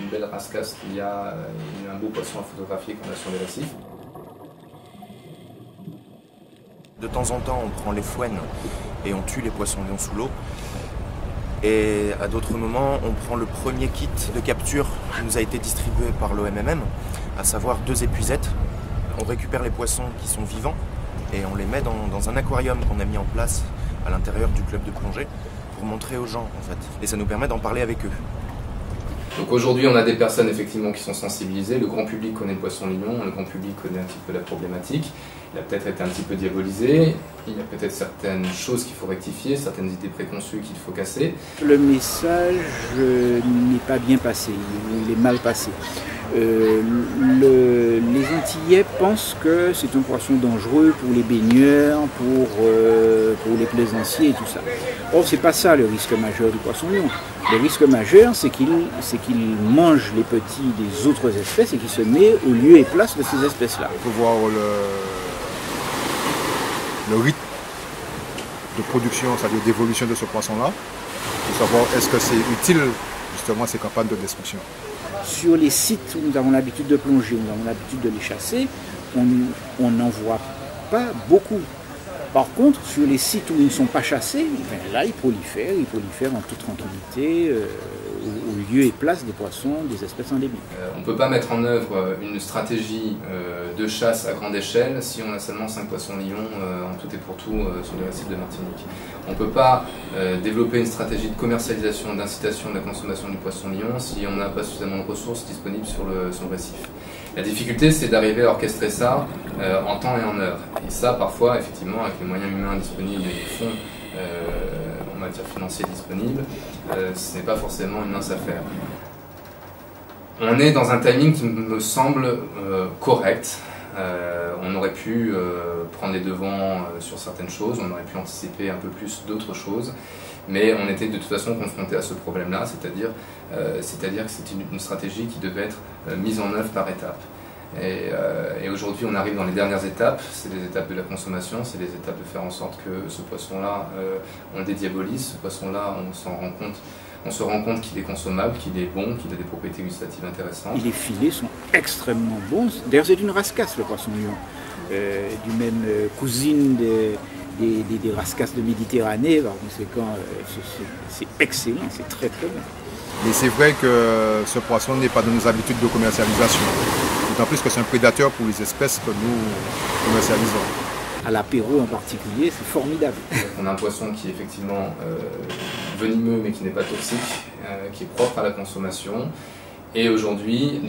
une belle rascasse qu'il y a un beau poisson à photographier qu'on a sur les récifs. De temps en temps, on prend les fouennes et on tue les poissons-lions sous l'eau. Et à d'autres moments, on prend le premier kit de capture qui nous a été distribué par l'OMMM, à savoir 2 épuisettes. On récupère les poissons qui sont vivants et on les met dans un aquarium qu'on a mis en place à l'intérieur du club de plongée pour montrer aux gens en fait. Et ça nous permet d'en parler avec eux. Donc aujourd'hui, on a des personnes effectivement qui sont sensibilisées. Le grand public connaît le poisson-lion, le grand public connaît un petit peu la problématique. Il a peut-être été un petit peu diabolisé, il y a peut-être certaines choses qu'il faut rectifier, certaines idées préconçues qu'il faut casser. Le message n'est pas bien passé, il est mal passé. Les Antillais pensent que c'est un poisson dangereux pour les baigneurs, pour les plaisanciers et tout ça. Or, c'est pas ça le risque majeur du poisson-lion. Le risque majeur, c'est qu'il mange les petits des autres espèces et qu'il se met au lieu et place de ces espèces-là. Il faut voir le rythme de production, c'est-à-dire d'évolution de ce poisson-là, pour savoir est-ce que c'est utile justement ces campagnes de destruction. Sur les sites où nous avons l'habitude de plonger, où nous avons l'habitude de les chasser, on n'en voit pas beaucoup. Par contre, sur les sites où ils ne sont pas chassés, là ils prolifèrent en toute tranquillité, au lieu et place des poissons, des espèces endémiques. On ne peut pas mettre en œuvre une stratégie de chasse à grande échelle si on a seulement 5 poissons-lions en tout et pour tout sur les récifs de Martinique. On ne peut pas développer une stratégie de commercialisation, d'incitation de la consommation du poisson-lion si on n'a pas suffisamment de ressources disponibles sur le récif. La difficulté, c'est d'arriver à orchestrer ça en temps et en heure. Et ça, parfois, effectivement, avec les moyens humains disponibles et les fonds en matière financière disponible, ce n'est pas forcément une mince affaire. On est dans un timing qui me semble correct. On aurait pu prendre les devants sur certaines choses, on aurait pu anticiper un peu plus d'autres choses, mais on était de toute façon confronté à ce problème-là, c'est-à-dire que c'était une stratégie qui devait être mise en œuvre par étapes. Et aujourd'hui, on arrive dans les dernières étapes, c'est les étapes de la consommation, c'est les étapes de faire en sorte que ce poisson-là, on le dédiabolise, ce poisson-là, on se rend compte qu'il est consommable, qu'il est bon, qu'il a des propriétés gustatives intéressantes. Les filets sont extrêmement bons. D'ailleurs, c'est une rascasse le poisson-lion, du même cousine des rascasses de Méditerranée. Par conséquent, c'est excellent, c'est très très bon. Mais c'est vrai que ce poisson n'est pas dans nos habitudes de commercialisation. D'autant plus que c'est un prédateur pour les espèces que nous commercialisons. À l'apéro en particulier, c'est formidable. On a un poisson qui est effectivement venimeux mais qui n'est pas toxique, qui est propre à la consommation. Et aujourd'hui,